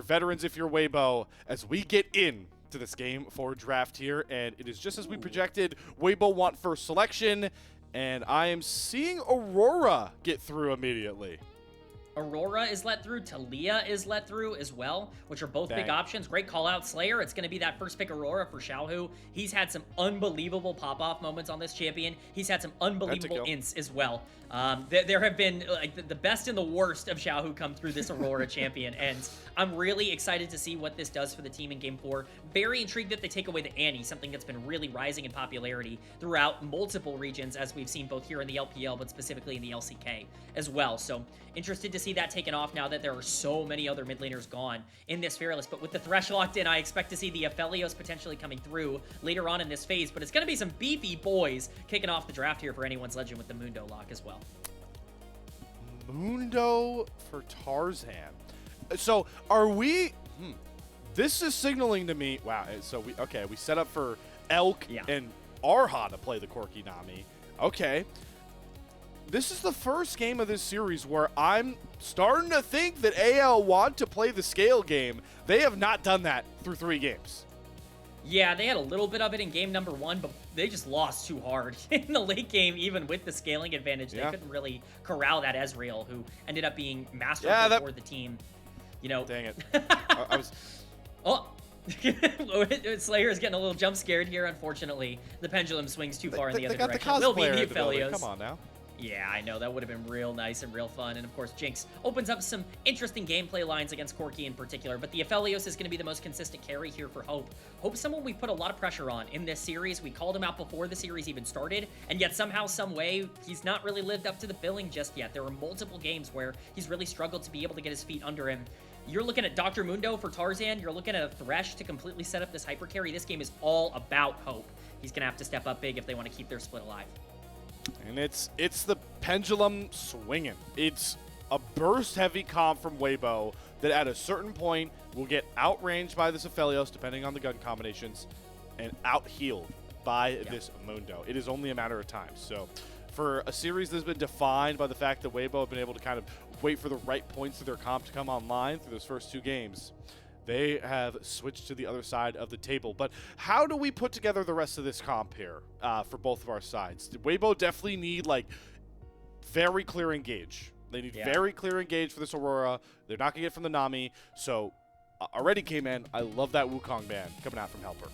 you're veterans, if you're Weibo, as we get in to this Game 4 draft here, and it is just as we projected. Weibo want first selection, and I am seeing Aurora get through immediately. Aurora is let through, Talia is let through as well, which are both big options. Great call out, Slayer. It's going to be that first pick Aurora for Xiaohu. He's had some unbelievable pop-off moments on this champion. He's had some unbelievable ints as well. There have been like the best and the worst of Xiaohu come through this Aurora champion, and I'm really excited to see what this does for the team in Game 4. Very intrigued that they take away the Annie, something that's been really rising in popularity throughout multiple regions, as we've seen both here in the LPL, but specifically in the LCK as well. So interested to see that taken off now that there are so many other mid laners gone in this Fearless. But with the Thresh locked in, I expect to see the Aphelios potentially coming through later on in this phase. But it's going to be some beefy boys kicking off the draft here for anyone's legend with the Mundo lock as well. Mundo for Tarzan. So are we... This is signaling to me... Wow, so we set up for Elk and Erha to play the Corki Nami. Okay. This is the first game of this series where I'm starting to think that AL want to play the scale game. They have not done that through 3 games. Yeah, they had a little bit of it in game number 1, but they just lost too hard in the late game, even with the scaling advantage. They couldn't really corral that Ezreal, who ended up being masterful for the team. You know, dang it. I was... Oh, Slayer is getting a little jump scared here, unfortunately. The pendulum swings too far in the other direction. Will be the Aphelios. Come on now. Yeah, I know. That would have been real nice and real fun. And, of course, Jinx opens up some interesting gameplay lines against Corki in particular. But the Aphelios is going to be the most consistent carry here for Hope. Hope's someone we put a lot of pressure on in this series. We called him out before the series even started. And yet, somehow, some way, he's not really lived up to the billing just yet. There were multiple games where he's really struggled to be able to get his feet under him. You're looking at Dr. Mundo for Tarzan. You're looking at a Thresh to completely set up this hyper carry. This game is all about Hope. He's going to have to step up big if they want to keep their split alive. And it's the pendulum swinging. It's a burst-heavy comp from Weibo that at a certain point will get outranged by this Aphelios, depending on the gun combinations, and out-healed by this Mundo. It is only a matter of time. So for a series that's been defined by the fact that Weibo have been able to kind of wait for the right points of their comp to come online through those first 2 games, they have switched to the other side of the table. But how do we put together the rest of this comp here for both of our sides? Weibo definitely need, like, very clear engage. They need very clear engage for this Aurora. They're not going to get from the Nami. So already came in. I love that Wukong ban coming out from Helper.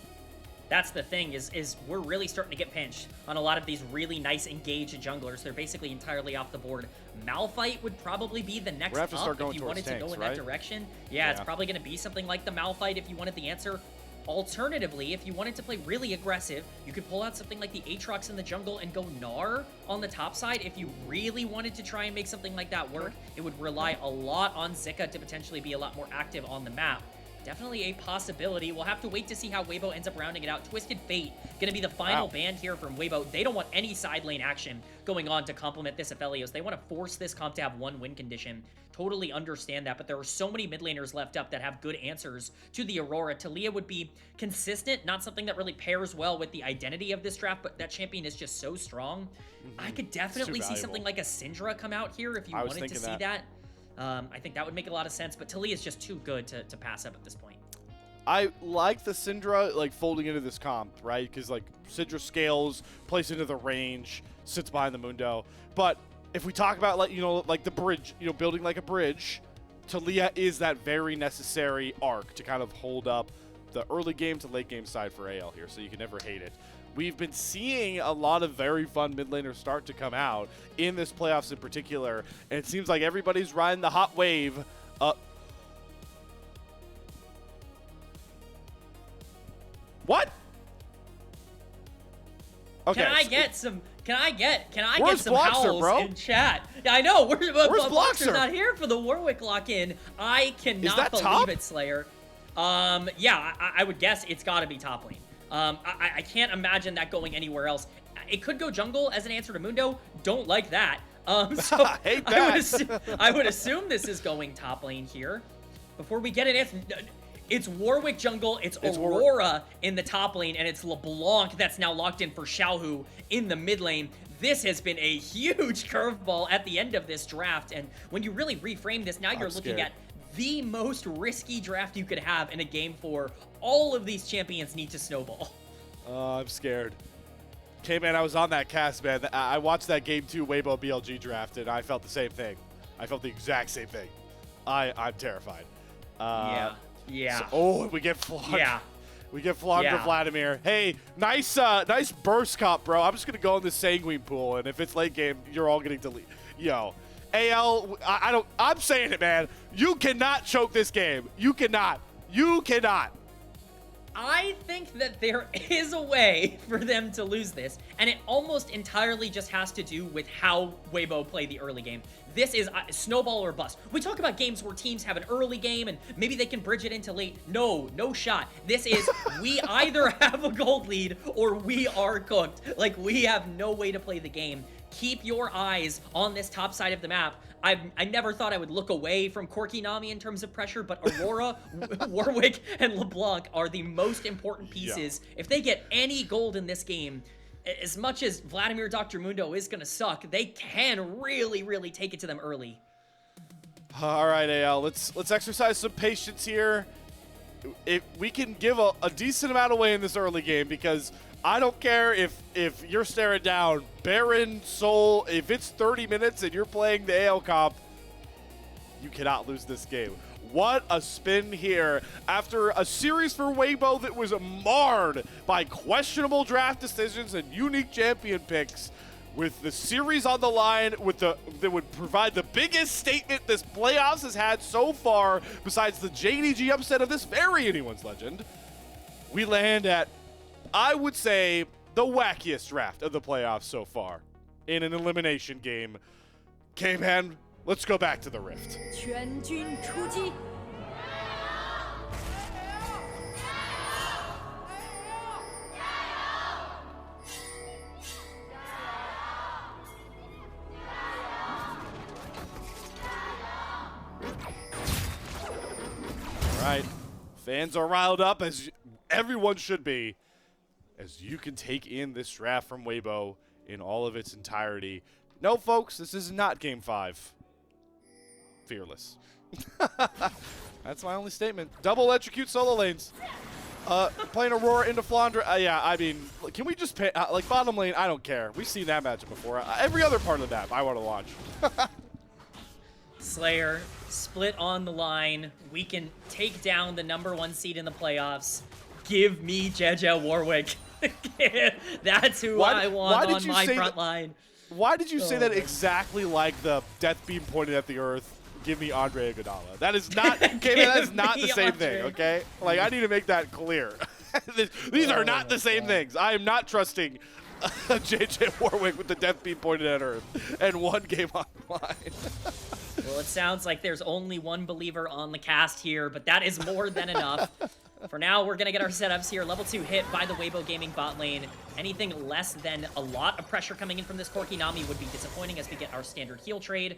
That's the thing, is we're really starting to get pinched on a lot of these really nice engaged junglers. They're basically entirely off the board. Malphite would probably be the next up if you wanted to go in that direction. Yeah, it's probably going to be something like the Malphite if you wanted the answer. Alternatively, if you wanted to play really aggressive, you could pull out something like the Aatrox in the jungle and go Gnar on the top side. If you really wanted to try and make something like that work, it would rely a lot on Zika to potentially be a lot more active on the map. Definitely a possibility. We'll have to wait to see how Weibo ends up rounding it out. Twisted Fate going to be the final ban here from Weibo. They don't want any side lane action going on to complement this Aphelios. They want to force this comp to have 1 win condition. Totally understand that, but there are so many mid laners left up that have good answers to the Aurora. Talia would be consistent, not something that really pairs well with the identity of this draft, but that champion is just so strong. I could definitely see something like a Syndra come out here if you wanted to see that. I think that would make a lot of sense, but Talia is just too good to pass up at this point. I like the Syndra, like, folding into this comp, right? Because, like, Syndra scales, plays into the range, sits behind the Mundo. But if we talk about, like, you know, like the bridge, you know, building like a bridge, Talia is that very necessary arc to kind of hold up the early game to late game side for AL here, so you can never hate it. We've been seeing a lot of very fun mid laners start to come out in this playoffs in particular, and it seems like everybody's riding the hot wave. What? Okay. Can I get some Bloxer, howls bro? in chat? I know. Where's Bloxer? not here for the Warwick lock-in. I cannot believe top? it, Slayer. Yeah, I would guess it's got to be top lane. I can't imagine that going anywhere else. It could go jungle as an answer to Mundo. Don't like that. So hate that. I would assume this is going top lane here. Before we get an answer, it's Warwick jungle, it's Aurora in the top lane, and it's LeBlanc that's now locked in for Xiaohu in the mid lane. This has been a huge curveball at the end of this draft, and when you really reframe this, now you're looking at the most risky draft you could have in a Game 4. All of these champions need to snowball. I'm scared. Kman, I was on that cast, man. I watched that Game 2 Weibo BLG draft, and I felt the same thing. I felt the exact same thing. I'm terrified. Yeah. So, oh, we get Flandre. Yeah. We get Flandre Vladimir. Hey, nice burst comp, bro. I'm just going to go in the Sanguine pool, and if it's late game, you're all getting deleted. Yo, AL, I'm saying it, man. You cannot choke this game. You cannot. You cannot. I think that there is a way for them to lose this, and it almost entirely just has to do with how Weibo play the early game. This is snowball or bust. We talk about games where teams have an early game and maybe they can bridge it into late. No shot. This is, we either have a gold lead or we are cooked. Like, we have no way to play the game. Keep your eyes on this top side of the map. I never thought I would look away from Corki Nami in terms of pressure, but Aurora, Warwick, and LeBlanc are the most important pieces. Yeah. If they get any gold in this game, as much as Vladimir Dr. Mundo is going to suck, they can really take it to them early. All right, AL, let's exercise some patience here. If we can give a decent amount away in this early game, because I don't care if you're staring down Baron, Soul, if it's 30 minutes and you're playing the AL comp, you cannot lose this game. What a spin here after a series for Weibo that was marred by questionable draft decisions and unique champion picks. With the series on the line, that would provide the biggest statement this playoffs has had so far, besides the Jiejie upset of this very anyone's legend, we land at, I would say, the wackiest draft of the playoffs so far in an elimination game. Kman, let's go back to the Rift. All right, fans are riled up, as everyone should be, as you can take in this draft from Weibo in all of its entirety. No, folks, this is not Game 5. Fearless. That's my only statement. Double electrocute solo lanes. Playing Aurora into Flandre. Yeah, I mean, can we just pay, like, bottom lane, I don't care. We've seen that matchup before. Every other part of the map, I want to launch. Slayer, split on the line. We can take down the #1 seed in the playoffs. Give me Jiejie Warwick. That's who I want on my front line. Why did you say that exactly like the death beam pointed at the earth? Give me Andre Iguodala. That is not, okay, man, that is not the same thing, okay? Like, I need to make that clear. These are not the same things. I am not trusting Jiejie Warwick with the death beam pointed at earth and one game online. Well, it sounds like there's only one believer on the cast here, but that is more than enough. For now, we're going to get our setups here. Level 2 hit by the Weibo Gaming bot lane. Anything less than a lot of pressure coming in from this Corki Nami would be disappointing as we get our standard heal trade.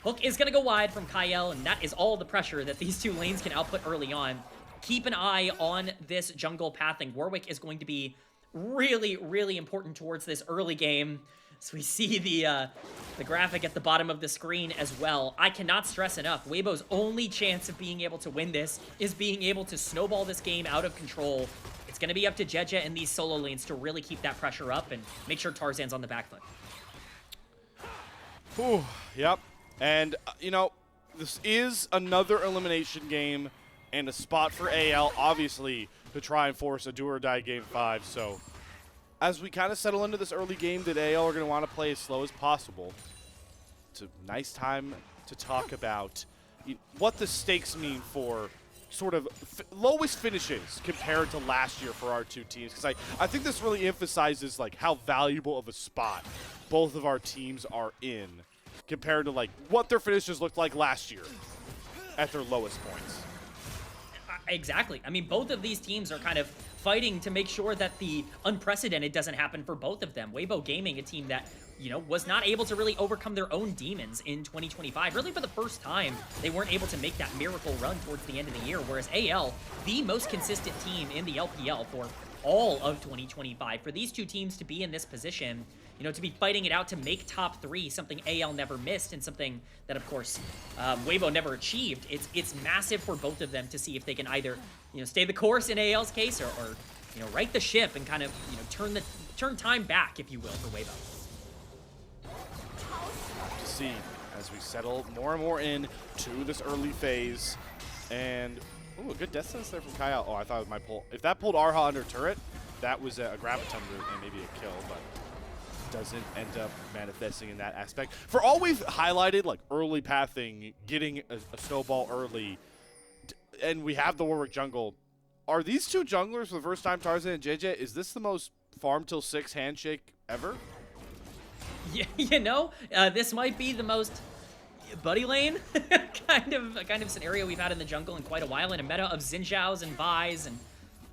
Hook is going to go wide from Kael, and that is all the pressure that these two lanes can output early on. Keep an eye on this jungle pathing. Warwick is going to be really important towards this early game. So we see the graphic at the bottom of the screen as well. I cannot stress enough, Weibo's only chance of being able to win this is being able to snowball this game out of control. It's going to be up to Jiejie and these solo lanes to really keep that pressure up and make sure Tarzan's on the back foot. Whew, yep. And, you know, this is another elimination game and a spot for AL, obviously, to try and force a do-or-die Game 5. So, as we kind of settle into this early game that AL are going to want to play as slow as possible, it's a nice time to talk about what the stakes mean for sort of lowest finishes compared to last year for our two teams. Because I think this really emphasizes, like, how valuable of a spot both of our teams are in compared to, like, what their finishes looked like last year at their lowest points. Exactly. I mean, both of these teams are kind of fighting to make sure that the unprecedented doesn't happen for both of them. Weibo Gaming, a team that, you know, was not able to really overcome their own demons in 2025. Really, for the first time, they weren't able to make that miracle run towards the end of the year, whereas AL, the most consistent team in the LPL for all of 2025. For these two teams to be in this position, you know, to be fighting it out to make top 3, something AL never missed and something that, of course, Weibo never achieved. It's massive for both of them to see if they can either, you know, stay the course in AL's case or you know, right the ship and kind of, you know, turn time back, if you will, for Weibo. To see as we settle more and more in to this early phase. And, ooh, a good death sentence there from Kael. Oh, I thought it might pull. If that pulled Erha under turret, that was a graviton route and maybe a kill, but doesn't end up manifesting in that aspect. For all we've highlighted, like early pathing, getting a snowball early, and we have the Warwick jungle. Are these two junglers for the first time, Tarzan and Jiejie, is this the most farm till 6 handshake ever? Yeah, you know, this might be the most buddy lane kind of scenario we've had in the jungle in quite a while, in a meta of Xin Zhaos and Vi's and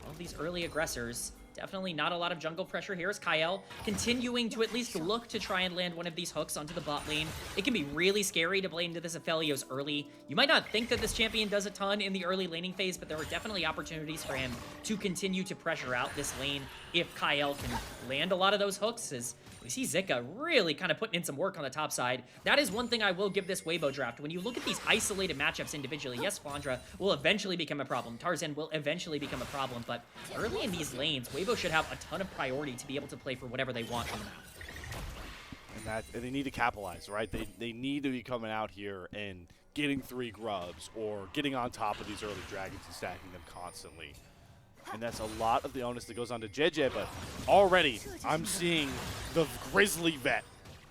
all these early aggressors. Definitely not a lot of jungle pressure here as Kael continuing to at least look to try and land one of these hooks onto the bot lane. It can be really scary to play into this Aphelios early. You might not think that this champion does a ton in the early laning phase, but there are definitely opportunities for him to continue to pressure out this lane if Kael can land a lot of those hooks, as we see Zika really kind of putting in some work on the top side. That is one thing I will give this Weibo draft. When you look at these isolated matchups individually, yes, Flandre will eventually become a problem. Tarzan will eventually become a problem, but early in these lanes, Weibo should have a ton of priority to be able to play for whatever they want on the map. And they need to capitalize, right? They need to be coming out here and getting 3 grubs or getting on top of these early dragons and stacking them constantly. And that's a lot of the onus that goes on to Jiejie, but already I'm seeing the Grizzly vet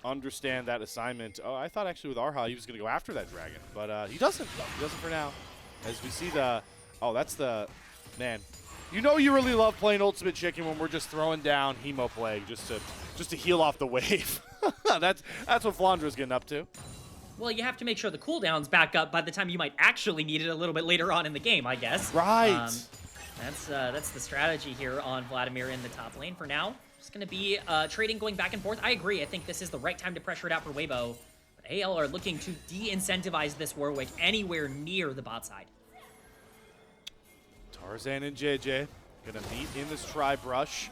understand that assignment. Oh, I thought actually with Erha he was going to go after that dragon, but he doesn't. He doesn't for now. As we see the, oh, that's the, man. You know you really love playing Ultimate Chicken when we're just throwing down Hemo Plague just to heal off the wave. that's what Flandre's getting up to. Well, you have to make sure the cooldown's back up by the time you might actually need it a little bit later on in the game, I guess. Right. That's the strategy here on Vladimir in the top lane for now. It's going to be trading going back and forth. I agree. I think this is the right time to pressure it out for Weibo. But AL are looking to de-incentivize this Warwick anywhere near the bot side. Tarzan and Jiejie gonna meet in this tri-brush.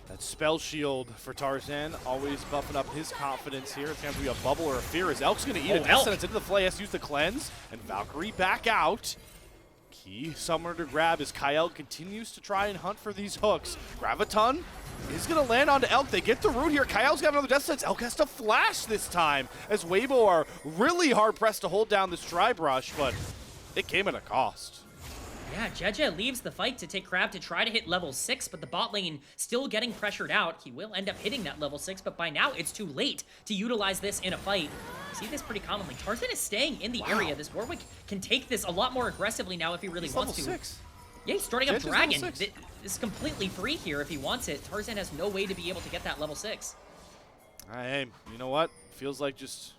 That spell shield for Tarzan, always buffing up his confidence here. It's gonna be a bubble or a fear as Elk's gonna eat a death sentence into the flay. Has to use the cleanse, and Valkyrie back out. Key summoner to grab as Kael continues to try and hunt for these hooks. Graviton is gonna land onto Elk. They get the root here. Kael's got another death sentence. Elk has to flash this time as Weibo are really hard pressed to hold down this tri-brush, but it came at a cost. Yeah, Jiejie leaves the fight to take Crab to try to hit level 6, but the bot lane still getting pressured out. He will end up hitting that level 6, but by now it's too late to utilize this in a fight. You see this pretty commonly. Tarzan is staying in the area. This Warwick can take this a lot more aggressively now if he really wants to. 6. Yeah, he's starting up Dragon. This is completely free here if he wants it. Tarzan has no way to be able to get that level 6. Hey, you know what? Feels like just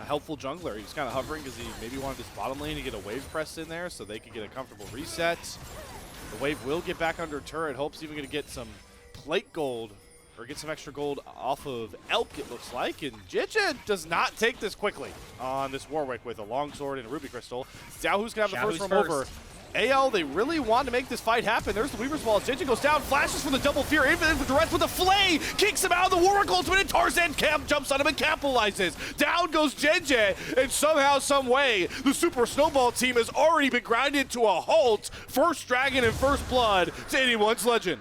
a helpful jungler. He's kind of hovering because he maybe wanted this bottom lane to get a wave press in there so they could get a comfortable reset. The wave will get back under turret. Hope's even going to get some plate gold or get some extra gold off of Elk, it looks like. And Jiejie does not take this quickly on this Warwick with a longsword and a ruby crystal. Xiaohu's going to have the first room over. AL, they really want to make this fight happen. There's the Weaver's Ball. Jiejie goes down, flashes for the double fear, infinite direct with the flay, kicks him out of the Warwick ultimate, and Tarzan jumps on him and capitalizes. Down goes Jiejie, and somehow, some way, the Super Snowball team has already been grinded to a halt. First Dragon and first blood to anyone's legend.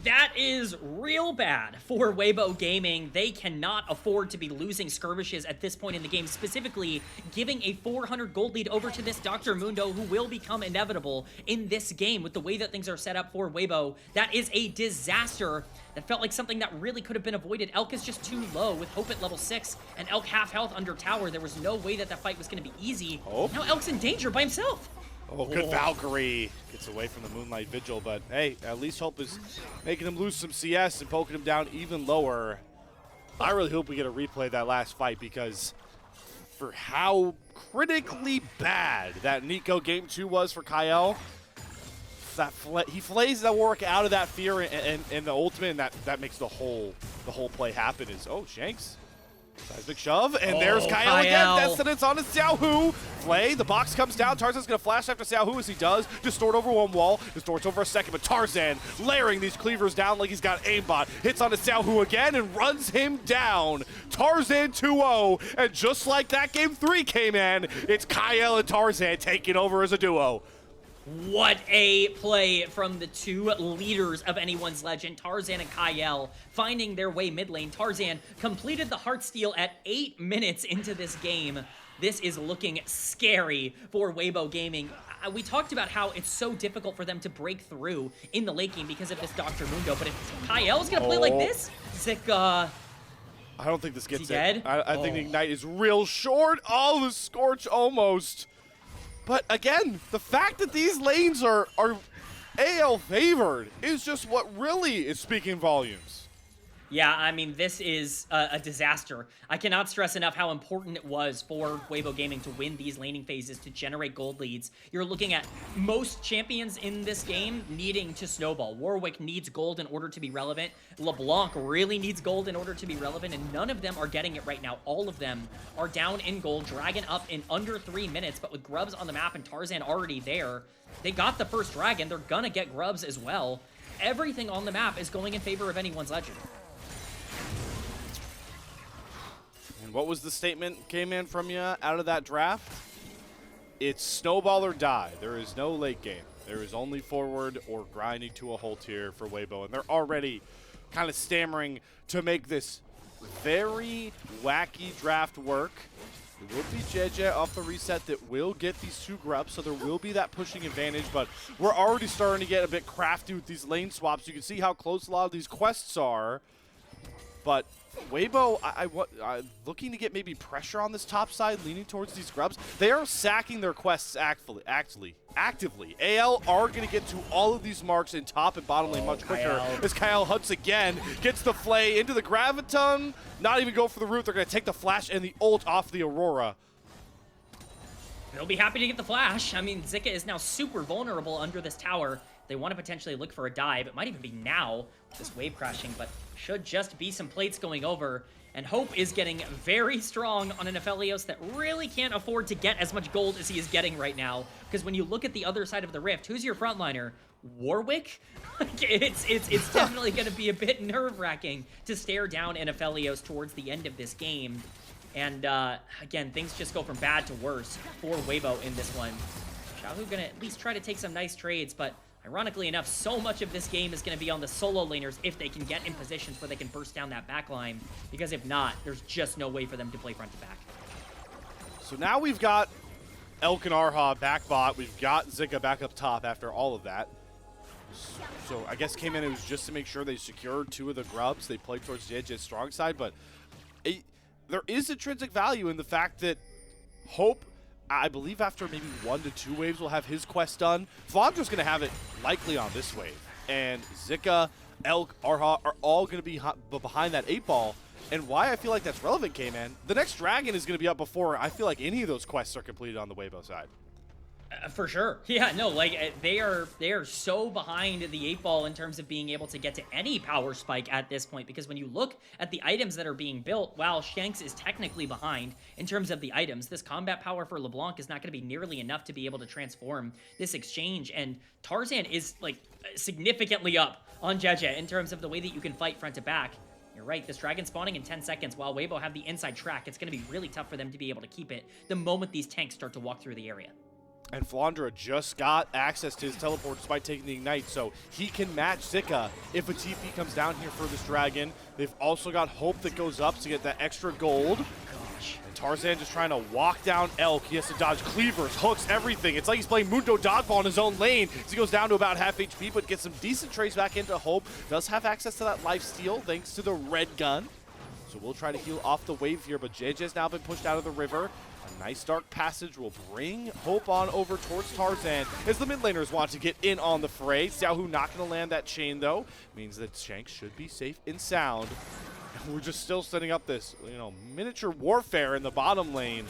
That is real bad for Weibo Gaming. They cannot afford to be losing skirmishes at this point in the game, specifically giving a 400 gold lead over to this Dr. Mundo, who will become inevitable in this game with the way that things are set up for Weibo. That is a disaster. That felt like something that really could have been avoided. Elk is just too low with Hope at level 6 and Elk half health under tower. There was no way that that fight was going to be easy. Now Elk's in danger by himself. Oh, good Valkyrie. Gets away from the Moonlight Vigil, but hey, at least Hope is making him lose some CS and poking him down even lower. I really hope we get a replay of that last fight because for how critically bad that Nico Game 2 was for Kael, he flays that Warwick out of that fear and the ultimate, and that makes the whole play happen. Oh, Shanks Seismic shove, and there's Kael again. Destinate's on to Xiaohu. Flay, the box comes down. Tarzan's going to flash after Xiaohu as he does. Distort over one wall, distorts over a second, but Tarzan layering these cleavers down like he's got aimbot. Hits onto Xiaohu again and runs him down. Tarzan 2-0, and just like that game 3 came in, it's Kael and Tarzan taking over as a duo. What a play from the two leaders of anyone's legend, Tarzan and Kael, finding their way mid lane. Tarzan completed the Heartsteel at 8 minutes into this game. This is looking scary for Weibo Gaming. We talked about how it's so difficult for them to break through in the late game because of this Dr. Mundo, but if Kael's gonna play like this, Zika... I don't think this gets dead? I think the Ignite is real short. Oh, the Scorch almost. But again, the fact that these lanes are AL favored is just what really is speaking volumes. Yeah, I mean, this is a disaster. I cannot stress enough how important it was for Weibo Gaming to win these laning phases to generate gold leads. You're looking at most champions in this game needing to snowball. Warwick needs gold in order to be relevant. LeBlanc really needs gold in order to be relevant, and none of them are getting it right now. All of them are down in gold, Dragon up in under 3 minutes, but with Grubs on the map and Tarzan already there, they got the first Dragon. They're gonna get Grubs as well. Everything on the map is going in favor of anyone's legend. And what was the statement came in from you out of that draft? It's snowball or die. There is no late game. There is only forward or grinding to a whole tier for Weibo, and they're already kind of stammering to make this very wacky draft work. It will be Jiejie off the reset that will get these 2 grubs, so there will be that pushing advantage, but we're already starting to get a bit crafty with these lane swaps. You can see how close a lot of these quests are, but Weibo, looking to get maybe pressure on this top side, leaning towards these grubs. They are sacking their quests actively. AL are going to get to all of these marks in top and bottom lane much quicker as Kael hunts again, gets the Flay into the Graviton, not even go for the root. They're going to take the flash and the ult off the Aurora. They'll be happy to get the flash. I mean, Zika is now super vulnerable under this tower. They want to potentially look for a dive. It might even be now, this wave crashing, but should just be some plates going over. And Hope is getting very strong on an Aphelios that really can't afford to get as much gold as he is getting right now. Because when you look at the other side of the rift, who's your frontliner? Warwick? it's definitely going to be a bit nerve-wracking to stare down an Aphelios towards the end of this game. And again, things just go from bad to worse for Weibo in this one. Xiaohu gonna at least try to take some nice trades, but ironically enough, so much of this game is going to be on the solo laners if they can get in positions where they can burst down that back line, because if not, there's just no way for them to play front to back. So now we've got Elk and Erha back bot. We've got Zika back up top after all of that. So I guess came in, it was just to make sure they secured 2 of the grubs. They played towards Jiejie's strong side, but there is intrinsic value in the fact that Hope, I believe after maybe 1 to 2 waves, will have his quest done. Flandre's going to have it likely on this wave. And Zika, Elk, Erha are all going to be behind that 8 ball. And why I feel like that's relevant, Kman, the next Dragon is going to be up before I feel like any of those quests are completed on the Weibo side. For sure. Yeah, no, like they are so behind the 8 ball in terms of being able to get to any power spike at this point, because when you look at the items that are being built, while Shanks is technically behind in terms of the items, this combat power for LeBlanc is not going to be nearly enough to be able to transform this exchange, and Tarzan is like significantly up on Jiejie in terms of the way that you can fight front to back. You're right, this Dragon spawning in 10 seconds while Weibo have the inside track. It's going to be really tough for them to be able to keep it the moment these tanks start to walk through the area. And Flandre just got access to his teleport despite taking the Ignite, so he can match Zika if a TP comes down here for this Dragon. They've also got Hope that goes up to get that extra gold. Gosh. And Tarzan just trying to walk down Elk. He has to dodge cleavers, hooks, everything. It's like he's playing Mundo Dodgeball in his own lane. He goes down to about half HP, but gets some decent trades back into Hope. Does have access to that life steal thanks to the red gun. So we'll try to heal off the wave here, but Jiejie's now been pushed out of the river. A nice dark passage will bring Hope on over towards Tarzan as the mid laners want to get in on the fray. Xiaohu not going to land that chain though. Means that Shanks should be safe and sound. And we're just still setting up this, miniature warfare in the bottom lane.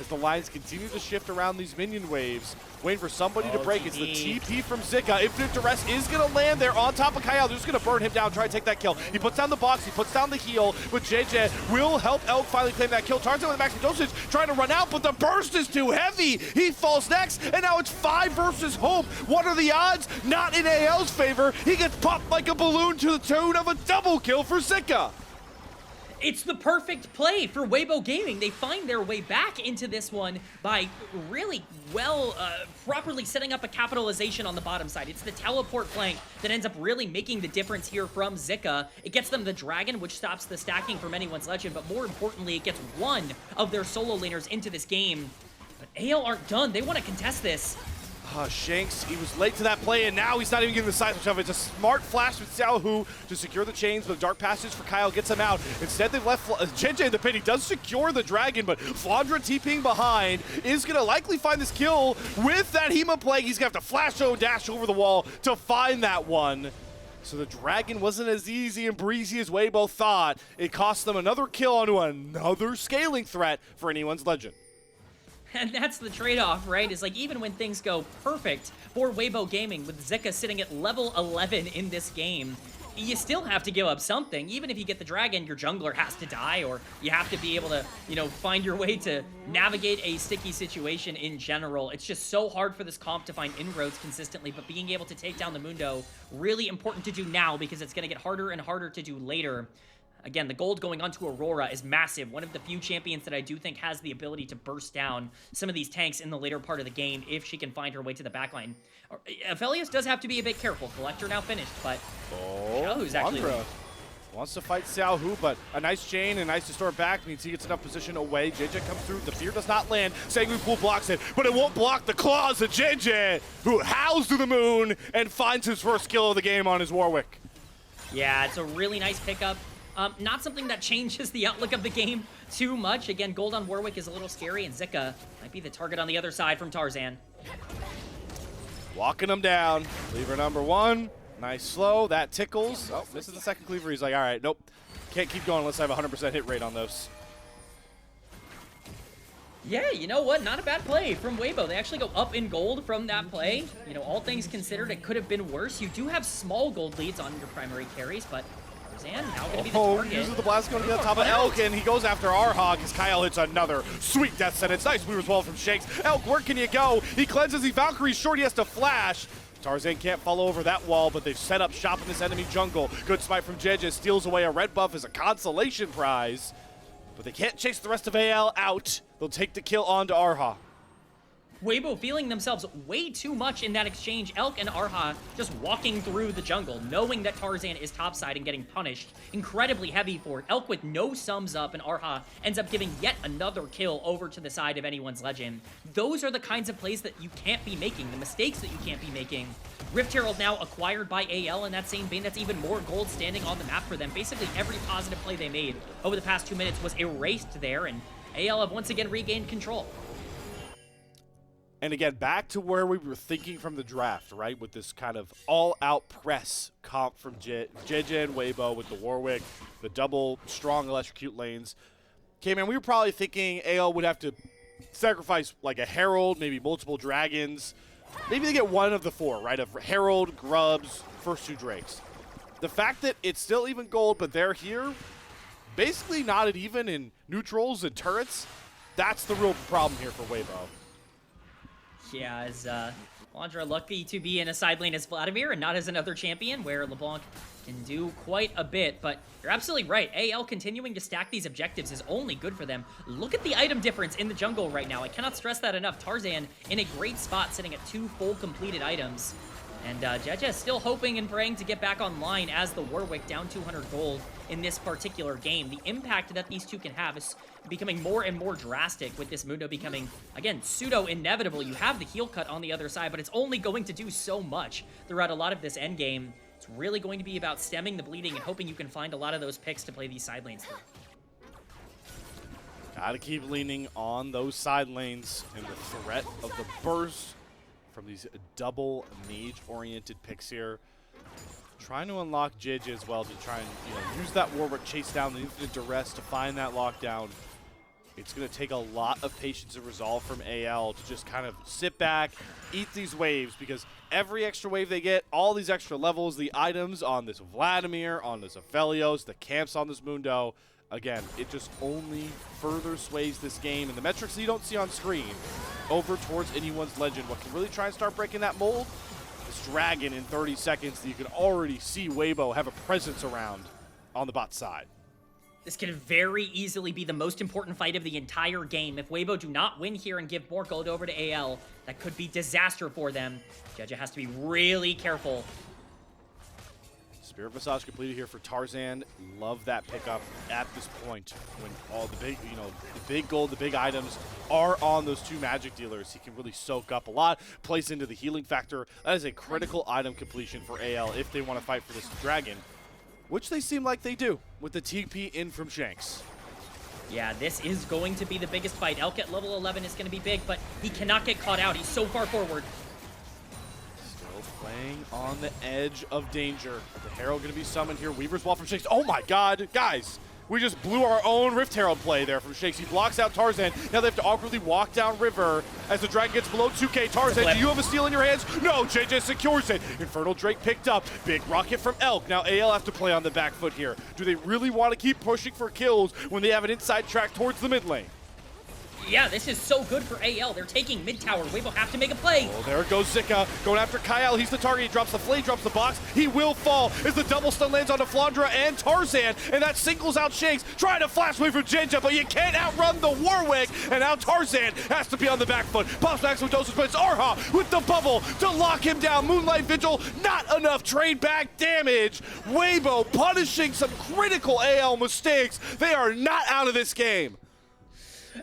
as the lines continue to shift around these minion waves. Waiting for somebody to break. It's the TP from Zika. Infinite Duress is going to land there on top of Kael. They're just going to burn him down, try to take that kill. He puts down the box, he puts down the heal, but Jiejie will help Elk finally claim that kill. Tarzan with the maximum dosage, trying to run out, but the burst is too heavy. He falls next, and now it's 5 versus Hope. What are the odds? Not in AL's favor. He gets popped like a balloon to the tune of a double kill for Zika. It's the perfect play for Weibo Gaming. They find their way back into this one by really properly setting up a capitalization on the bottom side. It's the teleport flank that ends up really making the difference here from Zika. It gets them the Dragon, which stops the stacking from anyone's Legend, but more importantly, it gets one of their solo laners into this game. But AL aren't done. They want to contest this. Shanks, he was late to that play, and now he's not even getting the side switch of it. It's a smart flash with Xiaohu to secure the chains, but Dark Passage for Kael gets him out. Instead, they've left Jiejie in the pit. He does secure the Dragon, but Flandre TPing behind is going to likely find this kill with that Hema Plague. He's going to have to flash and dash over the wall to find that one. So the Dragon wasn't as easy and breezy as Weibo thought. It cost them another kill onto another scaling threat for anyone's Legend. And that's the trade-off, right? Is like, even when things go perfect for Weibo Gaming, with Zika sitting at level 11 in this game, you still have to give up something. Even if you get the Dragon, your jungler has to die, or you have to be able to, you know, find your way to navigate a sticky situation in general. It's just so hard for this comp to find inroads consistently, but being able to take down the Mundo, really important to do now, because it's going to get harder and harder to do later. Again, the gold going onto Aurora is massive. One of the few champions that I do think has the ability to burst down some of these tanks in the later part of the game if she can find her way to the backline. Aphelios does have to be a bit careful. Collector now finished, but Xiaohu's actually wants to fight Xiaohu, but a nice chain and nice distort back means he gets enough position away. Jiejie comes through. The fear does not land. Sanguine Pool blocks it, but it won't block the claws of Jiejie, who howls to the moon and finds his first kill of the game on his Warwick. Yeah, it's a really nice pickup. Not something that changes the outlook of the game too much. Again, gold on Warwick is a little scary, and Zika might be the target on the other side from Tarzan. Walking him down. Cleaver number 1. Nice slow. That tickles. Oh, this is the second cleaver. He's like, all right, nope. Can't keep going unless I have a 100% hit rate on those. Yeah, you know what? Not a bad play from Weibo. They actually go up in gold from that play. You know, all things considered, it could have been worse. You do have small gold leads on your primary carries, but Tarzan now going to be the target. Uses the blast going to get on top of Elk, and he goes after Erha as Kael hits another sweet death sentence. Nice weavers well from Shanks. Elk, where can you go? He cleanses the Valkyrie's short. He has to flash. Tarzan can't follow over that wall, but they've set up shop in this enemy jungle. Good smite from Jiejie, steals away a red buff as a consolation prize. But they can't chase the rest of AL out. They'll take the kill onto Erha. Weibo feeling themselves way too much in that exchange. Elk and Erha just walking through the jungle, knowing that Tarzan is topside and getting punished. Incredibly heavy for it. Elk with no sums up, and Erha ends up giving yet another kill over to the side of anyone's Legend. Those are the kinds of plays that you can't be making, the mistakes that you can't be making. Rift Herald now acquired by AL in that same vein. That's even more gold standing on the map for them. Basically every positive play they made over the past 2 minutes was erased there, and AL have once again regained control. And again, back to where we were thinking from the draft, right? With this kind of all-out press comp from Jiejie and Weibo with the Warwick, the double strong electrocute lanes. Okay, man, we were probably thinking AL would have to sacrifice like a Herald, maybe multiple Dragons. Maybe they get one of the 4, right? Of Herald, Grubs, first 2 Drakes. The fact that it's still even gold, but they're here, basically not at even in neutrals and turrets, that's the real problem here for Weibo. Yeah, as Flandre lucky to be in a side lane as Vladimir and not as another champion where LeBlanc can do quite a bit, but you're absolutely right. AL continuing to stack these objectives is only good for them. Look at the item difference in the jungle right now. I cannot stress that enough. Tarzan in a great spot sitting at 2 full completed items. And Jiejie is still hoping and praying to get back online as the Warwick down 200 gold in this particular game. The impact that these two can have is becoming more and more drastic with this Mundo becoming, again, pseudo-inevitable. You have the heal cut on the other side, but it's only going to do so much throughout a lot of this endgame. It's really going to be about stemming the bleeding and hoping you can find a lot of those picks to play these side lanes through. Gotta keep leaning on those side lanes and the threat of the burst from these double mage-oriented picks here. Trying to unlock Jiejie as well to try and use that Warwick chase down the infinite duress to find that lockdown. It's going to take a lot of patience and resolve from AL to just kind of sit back, eat these waves, because every extra wave they get, all these extra levels, the items on this Vladimir, on this Aphelios, the camps on this Mundo, again, it just only further sways this game. And the metrics that you don't see on screen over towards anyone's legend. What can really try and start breaking that mold? This Dragon in 30 seconds that you can already see Weibo have a presence around on the bot side. This can very easily be the most important fight of the entire game. If Weibo do not win here and give more gold over to AL, that could be disaster for them. Jiejie has to be really careful. Spirit Massage completed here for Tarzan. Love that pickup at this point when all the big, the big gold, the big items are on those two magic dealers. He can really soak up a lot, plays into the healing factor. That is a critical item completion for AL if they want to fight for this Dragon, which they seem like they do with the TP in from Shanks. Yeah, this is going to be the biggest fight. Elk at level 11 is going to be big, but he cannot get caught out. He's so far forward. Still playing on the edge of danger. The Herald going to be summoned here. Weaver's Wall from Shanks. Oh my god, guys. We just blew our own Rift Herald play there from Shanks. He blocks out Tarzan. Now they have to awkwardly walk down river as the Dragon gets below 2k. Tarzan, do you have a steal in your hands? No, Jiejie secures it. Infernal Drake picked up. Big rocket from Elk. Now AL have to play on the back foot here. Do they really want to keep pushing for kills when they have an inside track towards the mid lane? Yeah, this is so good for AL. They're taking mid tower. Weibo have to make a play. Oh, there goes Zika going after Kael. He's the target. He drops the flame, drops the box. He will fall as the double stun lands onto Flandre and Tarzan, and that singles out Shanks, trying to flash away from Jiejie, but you can't outrun the Warwick, and now Tarzan has to be on the back foot. Pops maximum dosage, but it's Erha with the bubble to lock him down. Moonlight Vigil, not enough trade back damage. Weibo punishing some critical AL mistakes. They are not out of this game.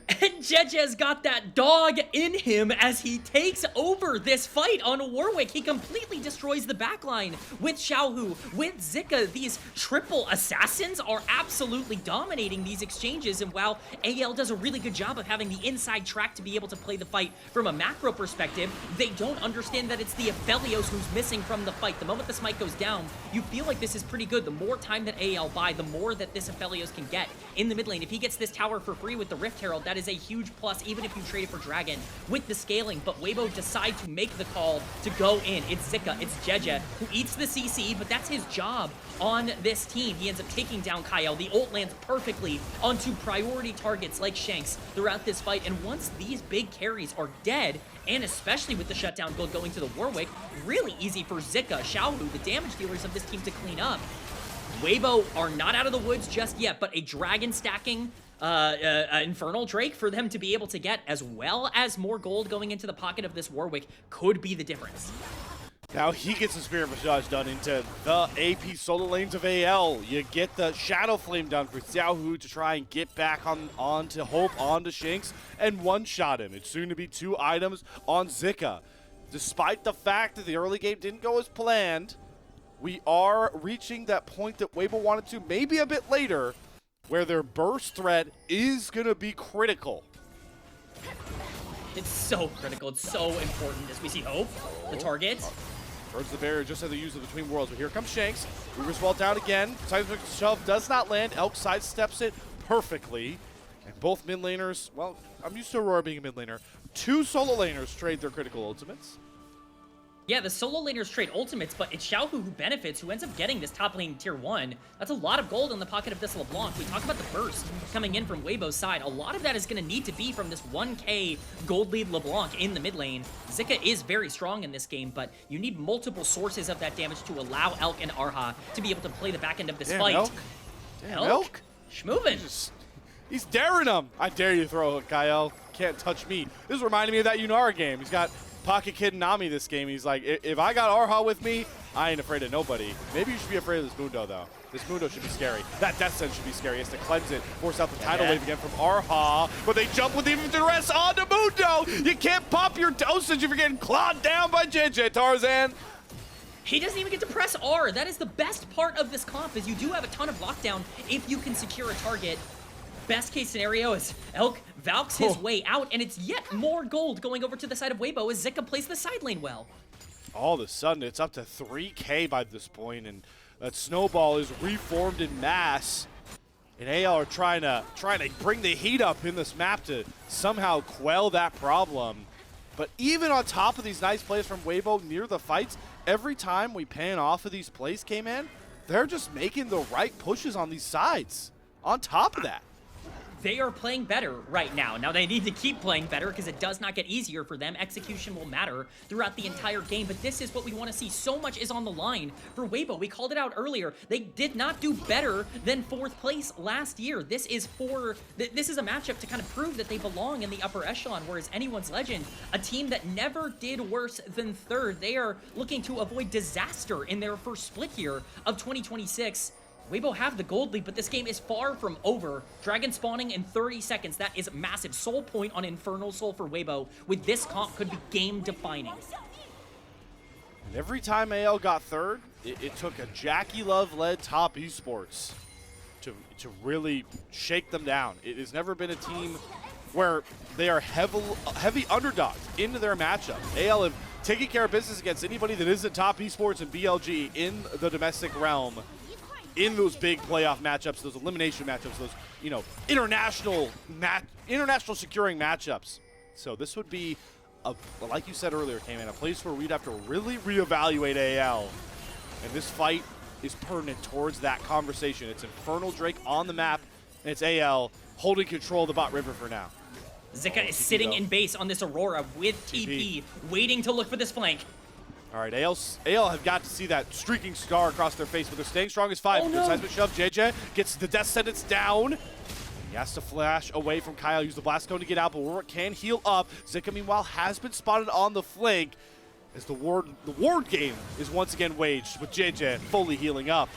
And Jiejie has got that dog in him as he takes over this fight on Warwick. He completely destroys the backline with Xiaohu, with Zika. These triple assassins are absolutely dominating these exchanges. And while AL does a really good job of having the inside track to be able to play the fight from a macro perspective, they don't understand that it's the Aphelios who's missing from the fight. The moment the smite goes down, you feel like this is pretty good. The more time that AL buy, the more that this Aphelios can get in the mid lane. If he gets this tower for free with the Rift Herald, that is a huge plus, even if you trade it for Dragon with the scaling. But Weibo decide to make the call to go in. It's Zika, it's Jiejie, who eats the CC, but that's his job on this team. He ends up taking down Kael. The ult lands perfectly onto priority targets like Shanks throughout this fight. And once these big carries are dead, and especially with the shutdown gold going to the Warwick, really easy for Zika, Xiaohu, the damage dealers of this team to clean up. Weibo are not out of the woods just yet, but a Dragon stacking Infernal Drake for them to be able to get, as well as more gold going into the pocket of this Warwick, could be the difference. Now he gets the Spirit Massage done into the AP solo lanes of AL. You get the Shadow Flame done for Xiaohu to try and get back onto Hope, onto Shanks, and one-shot him. It's soon to be 2 items on Zika. Despite the fact that the early game didn't go as planned, we are reaching that point that Weibo wanted to, maybe a bit later, where their burst threat is going to be critical. It's so critical. It's so important as we see Hope, the target. Burns the barrier just as they use the Between Worlds, but here comes Shanks. Weaver's Wall down again. Seismic Shove does not land. Elk sidesteps it perfectly. And both mid laners, well, I'm used to Aurora being a mid laner. 2 solo laners trade their critical ultimates. Yeah, the solo laners trade ultimates, but it's Xiaohu who benefits, who ends up getting this top lane tier 1. That's a lot of gold in the pocket of this LeBlanc. We talk about the burst coming in from Weibo's side. A lot of that is going to need to be from this 1k gold lead LeBlanc in the mid lane. Zika is very strong in this game, but you need multiple sources of that damage to allow Elk and Erha to be able to play the back end of this fight. Elk. Damn, Elk. Schmovin'. He's daring him. I dare you to throw a Kael. Can't touch me. This is reminding me of that Yunara game. He's got Pocket Kid Nami this game. He's like, if I got Erha with me, I ain't afraid of nobody. Maybe you should be afraid of this Mundo, though. This Mundo should be scary. That Death Sense should be scary. He has to cleanse it, force out the tidal wave again from Erha. But they jump with even the rest onto Mundo. You can't pop your dosage if you're getting clawed down by Jiejie, Tarzan. He doesn't even get to press R. That is the best part of this comp, is you do have a ton of lockdown if you can secure a target. Best case scenario is Elk Valks his way out, and it's yet more gold going over to the side of Weibo as Zika plays the side lane well. All of a sudden, it's up to 3k by this point, and that snowball is reformed in mass. And AL are trying to bring the heat up in this map to somehow quell that problem. But even on top of these nice plays from Weibo near the fights, every time we pan off of these plays, Kman, they're just making the right pushes on these sides. On top of that, they are playing better right now. Now, they need to keep playing better because it does not get easier for them. Execution will matter throughout the entire game, but this is what we want to see. So much is on the line for Weibo. We called it out earlier. They did not do better than 4th place last year. This is a matchup to kind of prove that they belong in the upper echelon, whereas Anyone's Legend, a team that never did worse than 3rd. They are looking to avoid disaster in their first split here of 2026. Weibo have the gold lead, but this game is far from over. Dragon spawning in 30 seconds. That is massive. Soul point on Infernal Soul for Weibo with this comp could be game-defining. And every time AL got 3rd, it took a Jackie Love-led top esports to really shake them down. It has never been a team where they are heavy underdogs into their matchup. AL have taken care of business against anybody that isn't top esports and BLG in the domestic realm. In those big playoff matchups, those elimination matchups, those, you know, international securing matchups. So this would be, like you said earlier, Kman, a place where we'd have to really reevaluate AL. And this fight is pertinent towards that conversation. It's Infernal Drake on the map, and it's AL holding control of the bot river for now. Zika is sitting in base on this Aurora with TP, waiting to look for this flank. All right, AL have got to see that streaking star across their face, but they're staying strong as 5. Oh, no. Seismic shove. Jiejie gets the death sentence down. He has to flash away from Kael, use the blast cone to get out, but Warwick can heal up. Zika, meanwhile, has been spotted on the flank as the ward game is once again waged with Jiejie fully healing up.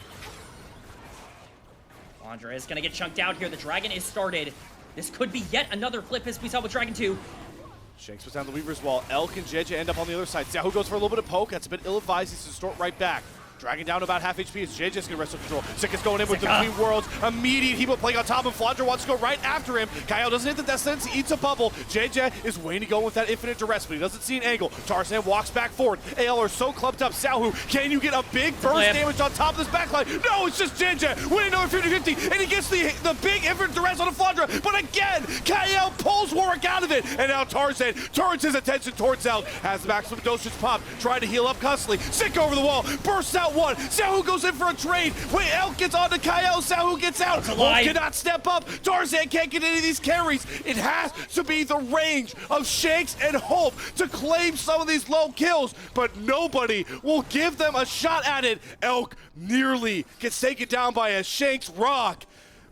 Flandre is going to get chunked out here. The Dragon is started. This could be yet another flip as we saw with Dragon 2. Shanks was down the Weaver's wall. Elk and Jiejie end up on the other side. Xiaohu goes for a little bit of poke. That's a bit ill-advised. He's to distort right back. Dragon down to about half HP as Jiejie's going to wrestle control. Zika's going in with the Between Worlds. Immediate Hebo playing on top of Flandre wants to go right after him. Kael doesn't hit the death sentence. He eats a bubble. Jiejie is waiting to go with that infinite duress, but he doesn't see an angle. Tarzan walks back forward. AL are so clumped up. Xiaohu, can you get a big burst damage on top of this backline? No, it's just Jiejie winning over 50-50, and he gets the big infinite duress on the Flandre. But again, Kael pulls Warwick out of it, and now Tarzan turns his attention towards Elk. Has the maximum dosage pop, trying to heal up constantly. Zika over the wall, bursts out one. Xiaohu goes in for a trade. Wait, Elk gets onto Kael. Xiaohu gets out. Wolf cannot step up. Tarzan can't get any of these carries. It has to be the range of Shanks and Hope to claim some of these low kills, but nobody will give them a shot at it. Elk nearly gets taken down by a Shanks rock,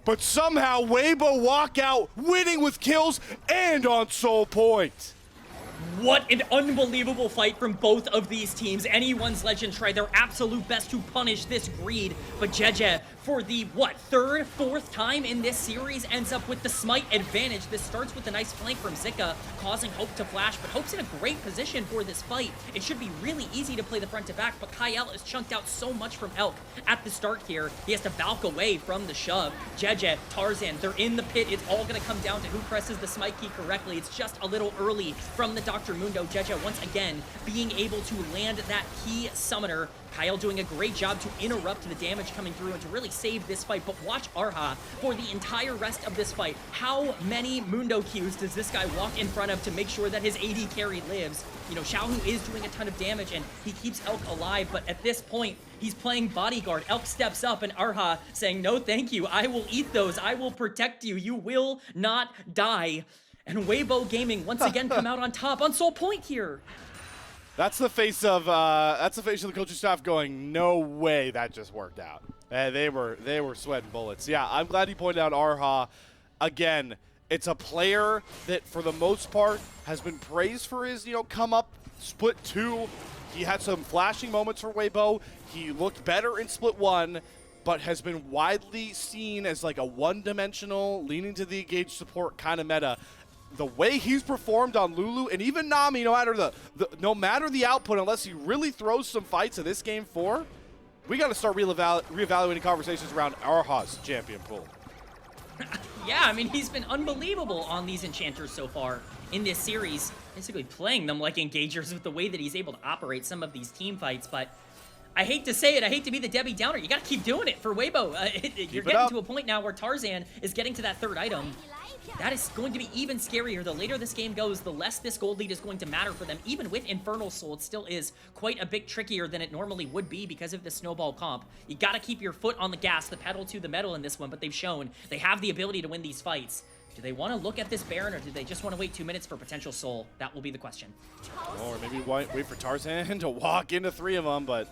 but somehow Weibo walk out winning with kills and on soul point. What an unbelievable fight from both of these teams. Anyone's Legend tried their absolute best to punish this greed, but Jiejie, for the, third, fourth time in this series, ends up with the smite advantage. This starts with a nice flank from Zika, causing Hope to flash, but Hope's in a great position for this fight. It should be really easy to play the front to back, but Kael is chunked out so much from Elk at the start here. He has to balk away from the shove. Jiejie, Tarzan, they're in the pit. It's all gonna come down to who presses the smite key correctly. It's just a little early from the Dr. Mundo. Jiejie once again being able to land that key summoner. Kael doing a great job to interrupt the damage coming through and to really save this fight, but watch Erha for the entire rest of this fight. How many Mundo Qs does this guy walk in front of to make sure that his AD carry lives? You know, Xiaohu is doing a ton of damage and he keeps Elk alive, but at this point, he's playing bodyguard. Elk steps up and Erha saying, no thank you, I will eat those, I will protect you, you will not die. And Weibo Gaming once again come out on top on soul point here. That's the face of the coaching staff going, no way that just worked out. They were sweating bullets. Yeah, I'm glad you pointed out Erha. Again, it's a player that for the most part has been praised for his, come up split 2. He had some flashing moments for Weibo. He looked better in split 1, but has been widely seen as like a one-dimensional, leaning to the engaged support kind of meta. The way he's performed on Lulu and even Nami, no matter the output, unless he really throws some fights in this game 4, we got to start reevaluating conversations around Erha's champion pool. Yeah, I mean, he's been unbelievable on these enchanters so far in this series, basically playing them like engagers with the way that he's able to operate some of these team fights, but I hate to say it, I hate to be the Debbie Downer. You gotta keep doing it for Weibo. You're getting to a point now where Tarzan is getting to that third item. That is going to be even scarier. The later this game goes, the less this gold lead is going to matter for them. Even with Infernal Soul, it still is quite a bit trickier than it normally would be because of the snowball comp. You gotta keep your foot on the gas, the pedal to the metal in this one, but they've shown they have the ability to win these fights. Do they want to look at this Baron, or do they just want to wait 2 minutes for potential soul? That will be the question. Or maybe wait for Tarzan to walk into 3 of them, but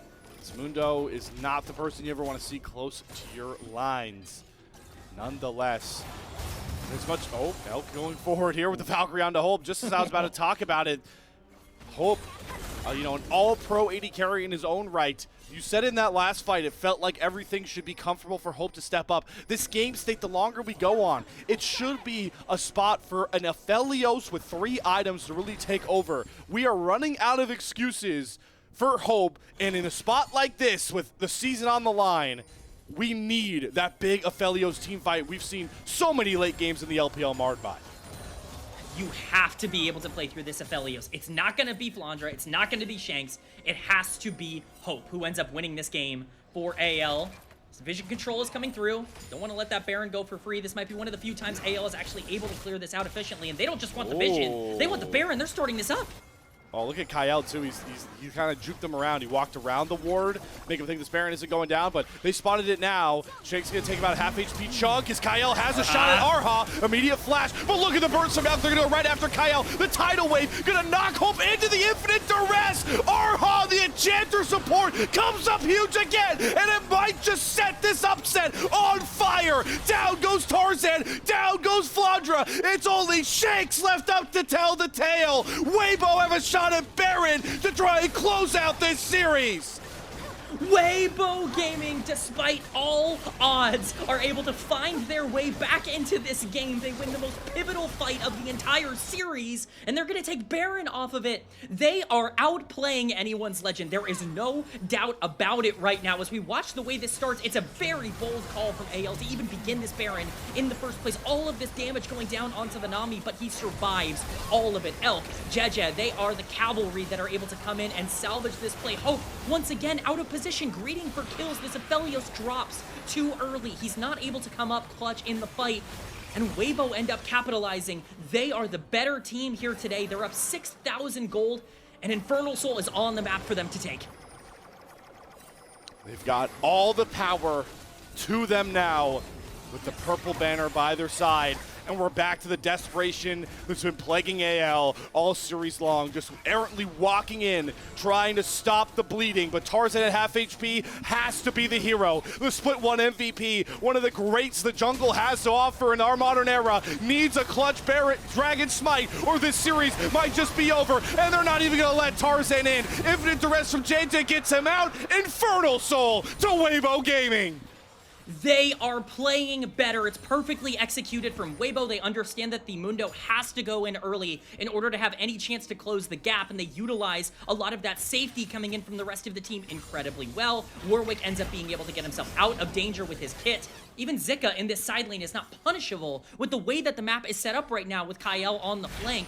Mundo is not the person you ever want to see close to your lines. Nonetheless, as much... Oh, Elk going forward here with the Valkyrie onto Hope, just as I was about to talk about it. Hope, you know, an all-pro AD carry in his own right. You said in that last fight, it felt like everything should be comfortable for Hope to step up. This game state, the longer we go on, it should be a spot for an Aphelios with 3 items to really take over. We are running out of excuses for Hope, and in a spot like this, with the season on the line, we need that big Aphelios team fight we've seen so many late games in the LPL marred by. You have to be able to play through this Aphelios. It's not going to be Flandre. It's not going to be Shanks. It has to be Hope who ends up winning this game for AL. So vision control is coming through. Don't want to let that Baron go for free. This might be one of the few times AL is actually able to clear this out efficiently, and they don't just want the vision. They want the Baron. They're starting this up. Oh, look at Kael, too. He kind of juked them around. He walked around the ward, make him think this Baron isn't going down, but they spotted it now. Shake's going to take about a half HP chunk as Kael has a shot at Erha. Immediate flash, but look at the burst from out. They're going to go right after Kael. The tidal wave going to knock Hope into the infinite duress. Erha, the enchanter support, comes up huge again, and it might just set this upset on fire. Down goes Tarzan, down goes Flandre. It's only Shanks left up to tell the tale. Weibo have a shot at Baron to try and close out this series. Weibo Gaming, despite all odds, are able to find their way back into this game. They win the most pivotal fight of the entire series, and they're going to take Baron off of it. They are outplaying anyone's legend. There is no doubt about it right now. As we watch the way this starts, it's a very bold call from AL to even begin this Baron in the first place. All of this damage going down onto the Nami, but he survives all of it. Elk, Jiejie, they are the cavalry that are able to come in and salvage this play. Hope, once again, out of position, greeting for kills. This Aphelios drops too early. He's not able to come up clutch in the fight, and Weibo end up capitalizing. They are the better team here today. They're up 6,000 gold, and Infernal Soul is on the map for them to take. They've got all the power to them now with the purple banner by their side. And we're back to the desperation that's been plaguing AL all series long, just errantly walking in, trying to stop the bleeding. But Tarzan at half HP has to be the hero. The split one MVP, one of the greats the jungle has to offer in our modern era, needs a clutch Barrett Dragon Smite, or this series might just be over. And they're not even going to let Tarzan in. Infinite Duress from Jiejie gets him out. Infernal Soul to Weibo Gaming. They are playing better. It's perfectly executed from Weibo. They understand that the Mundo has to go in early in order to have any chance to close the gap, and they utilize a lot of that safety coming in from the rest of the team incredibly well. Warwick ends up being able to get himself out of danger with his kit. Even Zika in this side lane is not punishable with the way that the map is set up right now with Kael on the flank.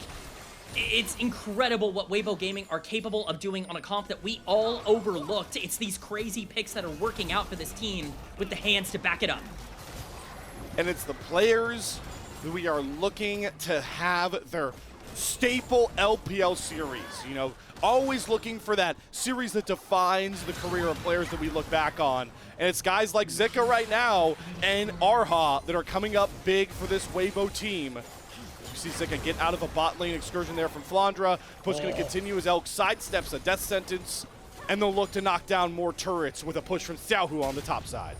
It's incredible what Weibo Gaming are capable of doing on a comp that we all overlooked. It's these crazy picks that are working out for this team with the hands to back it up. And it's the players who we are looking to have their staple LPL series. You know, always looking for that series that defines the career of players that we look back on. And it's guys like Zika right now and Erha that are coming up big for this Weibo team. You see Zika get out of a bot lane excursion there from Flandre. Push going to continue as Elk sidesteps a death sentence, and they'll look to knock down more turrets with a push from Xiaohu on the top side.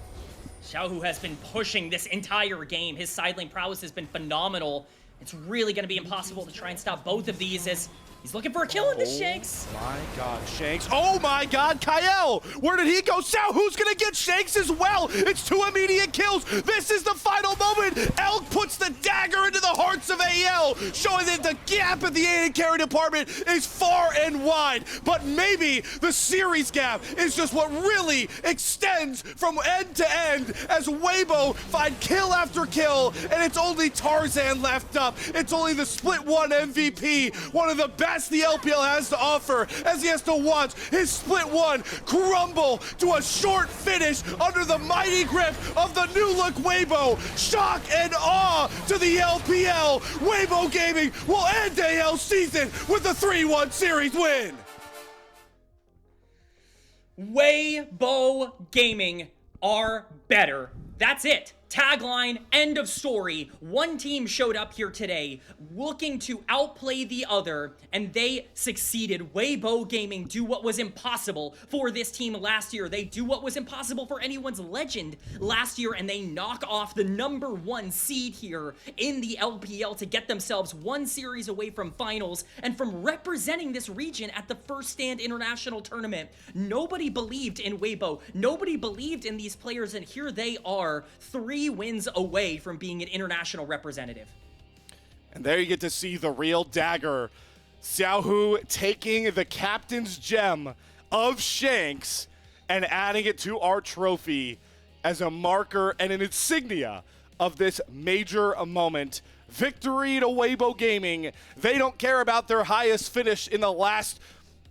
Xiaohu has been pushing this entire game. His side lane prowess has been phenomenal. It's really going to be impossible to try and stop both of these as he's looking for a kill in this Shanks. Oh my god, Shanks. Oh my god, Kael! Where did he go? Xiaohu's gonna get Shanks as well! It's 2 immediate kills! This is the final moment! Elk puts the dagger into the hearts of AL, showing that the gap at the AD carry department is far and wide. But maybe the series gap is just what really extends from end to end as Weibo find kill after kill, and it's only Tarzan left up. It's only the split one MVP, one of the best best the LPL has to offer as he has to watch his split one crumble to a short finish under the mighty grip of the new look Weibo. Shock and awe to the LPL. Weibo Gaming will end AL season with a 3-1 series win. Weibo Gaming are better. That's it. Tagline, end of story. One team showed up here today looking to outplay the other, and they succeeded. Weibo Gaming do what was impossible for this team last year. They do what was impossible for anyone's legend last year, and they knock off the #1 seed here in the LPL to get themselves one series away from finals and from representing this region at the First Stand International Tournament. Nobody believed in Weibo. Nobody believed in these players, and here they are, 3 wins away from being an international representative. And there you get to see the real dagger. Xiaohu taking the captain's gem of Shanks and adding it to our trophy as a marker and an insignia of this major moment. Victory to Weibo Gaming. They don't care about their highest finish in the last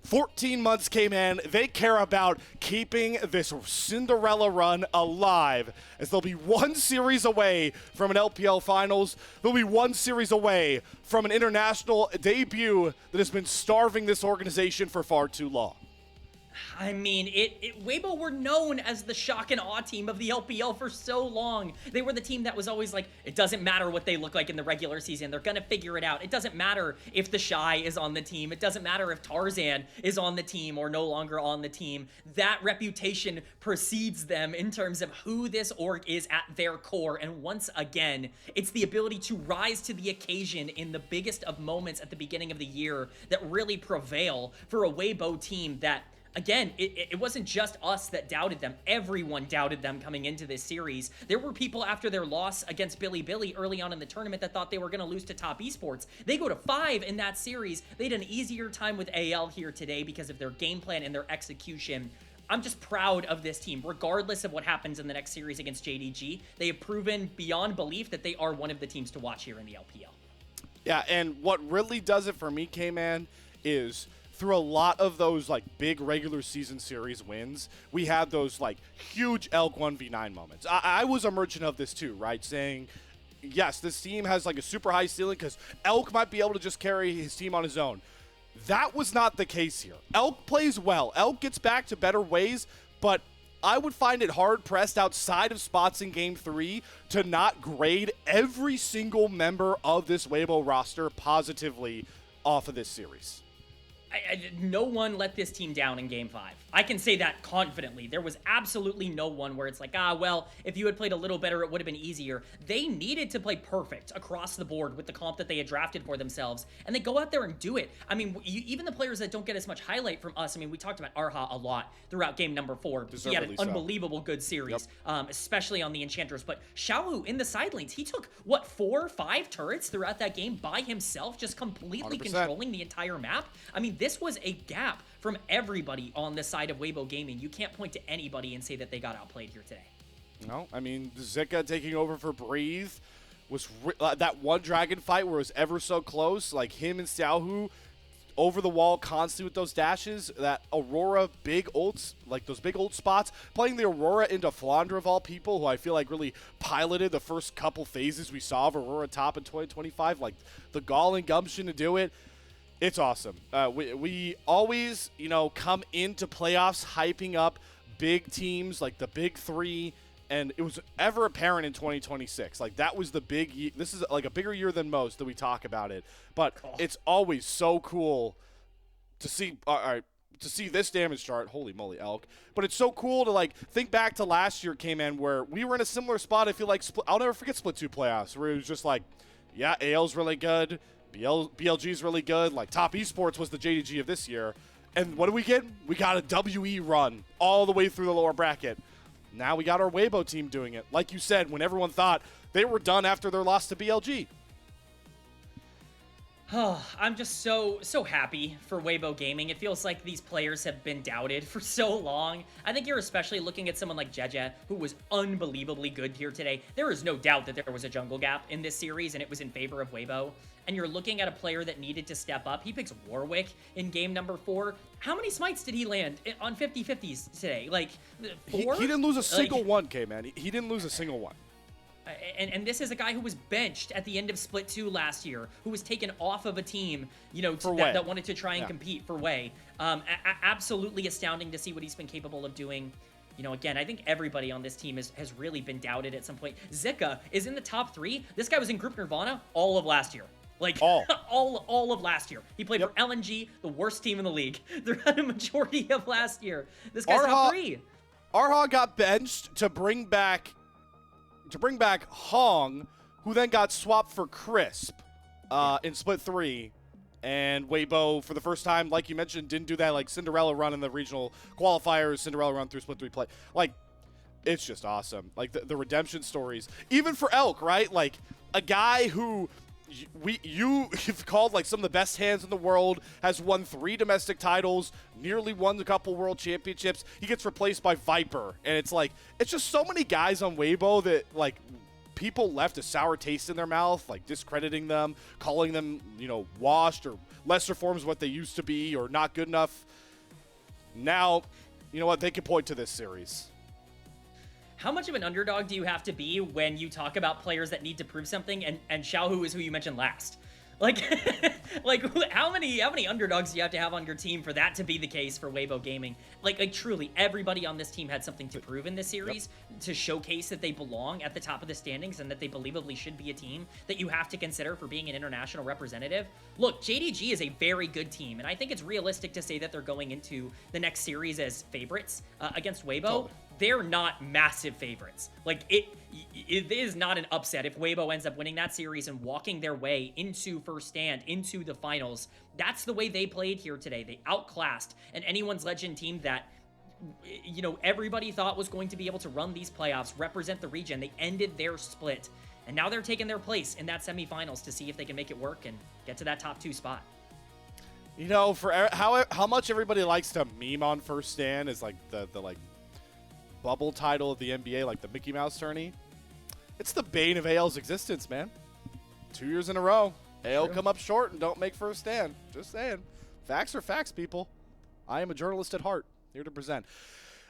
14 months, Kman. They care about keeping this Cinderella run alive, as they'll be one series away from an LPL Finals. They'll be one series away from an international debut that has been starving this organization for far too long. I mean, Weibo were known as the shock and awe team of the LPL for so long. They were the team that was always like, it doesn't matter what they look like in the regular season. They're going to figure it out. It doesn't matter if the Shy is on the team. It doesn't matter if Tarzan is on the team or no longer on the team. That reputation precedes them in terms of who this org is at their core. And once again, it's the ability to rise to the occasion in the biggest of moments at the beginning of the year that really prevail for a Weibo team that, again, it wasn't just us that doubted them. Everyone doubted them coming into this series. There were people after their loss against Billy early on in the tournament that thought they were going to lose to Top Esports. They go to 5 in that series. They had an easier time with AL here today because of their game plan and their execution. I'm just proud of this team, regardless of what happens in the next series against JDG. They have proven beyond belief that they are one of the teams to watch here in the LPL. Yeah, and what really does it for me, Kman, is through a lot of those like big regular season series wins, we had those like huge Elk 1v9 moments. I was a merchant of this too, right? Saying, yes, this team has like a super high ceiling because Elk might be able to just carry his team on his own. That was not the case here. Elk plays well. Elk gets back to better ways, but I would find it hard-pressed outside of spots in Game 3 to not grade every single member of this Weibo roster positively off of this series. No one let this team down in Game 5. I can say that confidently. There was absolutely no one where it's like, well, if you had played a little better, it would have been easier. They needed to play perfect across the board with the comp that they had drafted for themselves, and they go out there and do it. I mean, even the players that don't get as much highlight from us, I mean, we talked about Erha a lot throughout game number 4. He had an unbelievable good series, especially on the Enchantress. But Xiaohu in the side lanes, he took, what, 4 or 5 turrets throughout that game by himself, just completely 100%. Controlling the entire map? I mean, this was a gap from everybody on the side of Weibo Gaming. You can't point to anybody and say that they got outplayed here today. No, I mean, Zika taking over for Breathe was that one dragon fight where it was ever so close. Like him and Xiaohu over the wall constantly with those dashes. That Aurora big ults, like those big ult spots. Playing the Aurora into Flandre of all people, who I feel like really piloted the first couple phases we saw of Aurora top in 2025. Like the gall and gumption to do it. It's awesome. We always, come into playoffs hyping up big teams like the big 3, and it was ever apparent in 2026. Like that was the big. This is like a bigger year than most that we talk about it, but it's always so cool to see. All right. To see this damage chart, holy moly, Elk. But it's so cool to like think back to last year, Kman, where we were in a similar spot. I feel like I'll never forget Split 2 playoffs, where it was just like, yeah, AL's really good. BLG's really good. Like, Top Esports was the JDG of this year. And what do we get? We got a WE run all the way through the lower bracket. Now we got our Weibo team doing it. Like you said, when everyone thought they were done after their loss to BLG. Oh, I'm just so happy for Weibo Gaming. It feels like these players have been doubted for so long. I think you're especially looking at someone like Jiejie, who was unbelievably good here today. There is no doubt that there was a jungle gap in this series, and it was in favor of Weibo. And you're looking at a player that needed to step up. He picks Warwick in game number 4. How many smites did he land on 50-50s today? Like, 4? He didn't lose a single one, Kman. He didn't lose a single one. And this is a guy who was benched at the end of Split 2 last year, who was taken off of a team, you know, that wanted to try and compete for Wei. Absolutely astounding to see what he's been capable of doing. You know, again, I think everybody on this team has really been doubted at some point. Zika is in the top 3. This guy was in Group Nirvana all of last year. Like, all of last year. He played for LNG, the worst team in the league, throughout a majority of last year. This guy's top 3. Erha got benched to bring back Hong, who then got swapped for Crisp in Split 3. And Weibo, for the first time, like you mentioned, didn't do that like Cinderella run in the regional qualifiers, Cinderella run through Split 3 play. Like, it's just awesome. Like, the redemption stories. Even for Elk, right? Like, a guy who you've called like some of the best hands in the world, has won 3 domestic titles, nearly won a couple world championships. He gets replaced by Viper, and it's like, it's just so many guys on Weibo that like people left a sour taste in their mouth, like discrediting them, calling them, you know, washed or lesser forms of what they used to be or not good enough. Now, you know what, they can point to this series. How much of an underdog do you have to be when you talk about players that need to prove something, and Xiaohu is who you mentioned last? Like, like how many underdogs do you have to have on your team for that to be the case for Weibo Gaming? Like truly, everybody on this team had something to prove in this series to showcase that they belong at the top of the standings and that they believably should be a team that you have to consider for being an international representative. Look, JDG is a very good team, and I think it's realistic to say that they're going into the next series as favorites against Weibo. Totally. They're not massive favorites. Like, it is not an upset if Weibo ends up winning that series and walking their way into first stand, into the finals. That's the way they played here today. They outclassed an anyone's legend team that, you know, everybody thought was going to be able to run these playoffs, represent the region. They ended their split, and now they're taking their place in that semifinals to see if they can make it work and get to that top 2 spot. You know, for how much everybody likes to meme on first stand is like the like bubble title of the NBA, like the Mickey Mouse tourney. It's the bane of AL's existence, man. 2 years in a row. AL come up short and don't make first stand. Just saying. Facts are facts, people. I am a journalist at heart, here to present.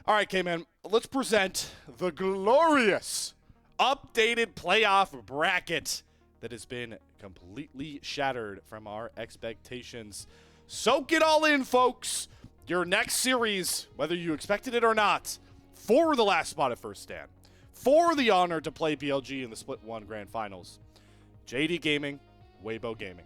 All right, Kman, let's present the glorious updated playoff bracket that has been completely shattered from our expectations. Soak it all in, folks. Your next series, whether you expected it or not, for the last spot at first stand, for the honor to play BLG in the Split 1 Grand Finals. JD Gaming, Weibo Gaming.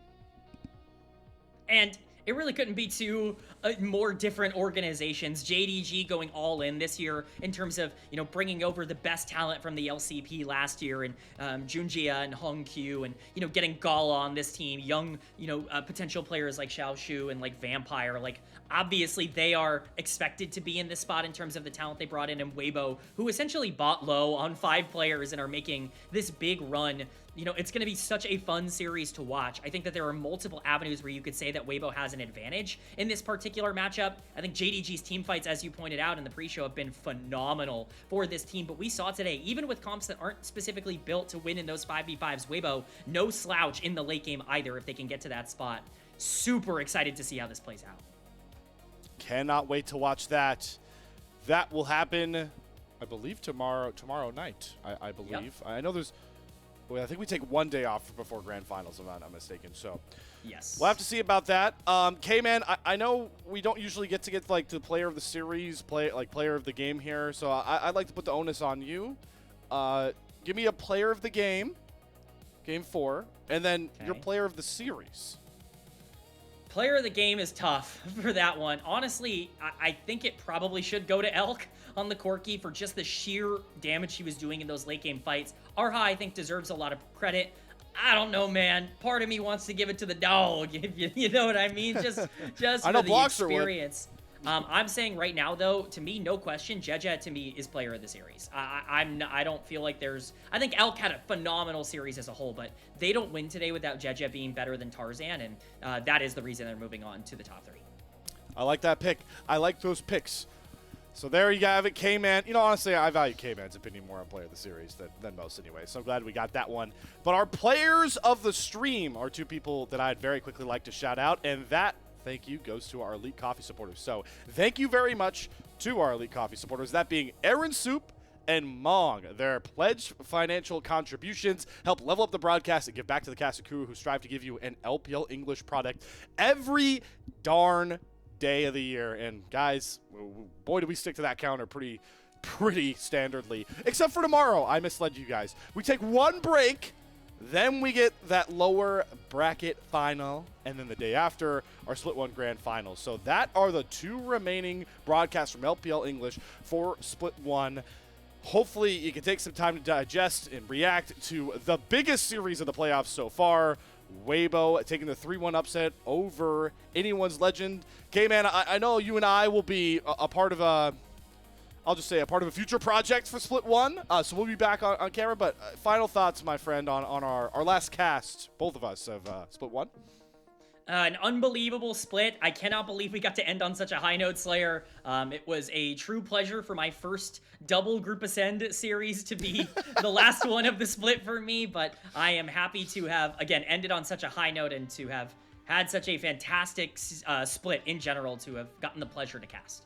And it really couldn't be two more different organizations. JDG going all in this year in terms of, you know, bringing over the best talent from the LCP last year, and Jiejie and Hong Q, and, you know, getting Gala on this team, young, you know, potential players like Xiaohu and like Vampire. Like, obviously they are expected to be in this spot in terms of the talent they brought in, and Weibo, who essentially bought low on 5 players and are making this big run. You know, it's going to be such a fun series to watch. I think that there are multiple avenues where you could say that Weibo has an advantage in this particular matchup. I think JDG's team fights, as you pointed out in the pre-show, have been phenomenal for this team. But we saw today, even with comps that aren't specifically built to win in those 5v5s, Weibo, no slouch in the late game either if they can get to that spot. Super excited to see how this plays out. Cannot wait to watch that. That will happen, I believe, tomorrow night, I believe. Yep. I know there's... Well, I think we take 1 day off before Grand Finals, if I'm not mistaken. So, yes, we'll have to see about that. Kman, I know we don't usually get like the player of the series, player of the game here. So I'd like to put the onus on you. Give me a player of the game, game 4, and then your player of the series. Player of the game is tough for that one. Honestly, I think it probably should go to Elk on the Corki for just the sheer damage he was doing in those late game fights. Erha, I think, deserves a lot of credit. I don't know, man. Part of me wants to give it to the dog, if you know what I mean? Just for the experience. I'm saying right now, though, to me, no question, Jiejie to me is player of the series. I don't feel like there's. I think Elk had a phenomenal series as a whole, but they don't win today without Jiejie being better than Tarzan, and that is the reason they're moving on to the top 3. I like that pick. I like those picks. So there you have it, Kman. You know, honestly, I value Kman's opinion more on player of the series than most anyway. So I'm glad we got that one. But our players of the stream are 2 people that I'd very quickly like to shout out, and that thank you goes to our Elite Coffee supporters. So thank you very much to our Elite Coffee supporters, that being Aaron Soup and Mong. Their pledged financial contributions help level up the broadcast and give back to the cast of crew who strive to give you an LPL English product every darn day of the year. And guys, boy, do we stick to that counter pretty standardly. Except for tomorrow. I misled you guys. We take 1 break, then we get that lower bracket final, and then the day after, our Split 1 Grand Final. So that are the 2 remaining broadcasts from LPL English for Split 1. Hopefully you can take some time to digest and react to the biggest series of the playoffs so far. Weibo taking the 3-1 upset over Anyone's Legend. Kman, I know you and I will be a part of a, I'll just say a part of a future project for Split 1. So we'll be back on camera. But final thoughts, my friend, on our last cast, both of us, of Split 1. An unbelievable split. I cannot believe we got to end on such a high note, Slayer. It was a true pleasure for my first double Group Ascend series to be the last one of the split for me, but I am happy to have, again, ended on such a high note and to have had such a fantastic split in general to have gotten the pleasure to cast.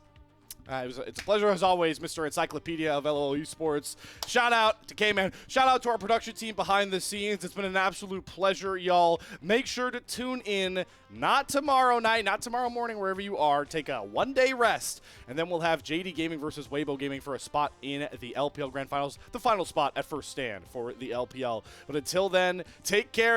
It's a pleasure, as always, Mr. Encyclopedia of LOL Sports. Shout out to Kman. Shout out to our production team behind the scenes. It's been an absolute pleasure, y'all. Make sure to tune in, not tomorrow night, not tomorrow morning, wherever you are. Take a 1-day rest, and then we'll have Jiejie Gaming versus Weibo Gaming for a spot in the LPL Grand Finals, the final spot at first stand for the LPL. But until then, take care.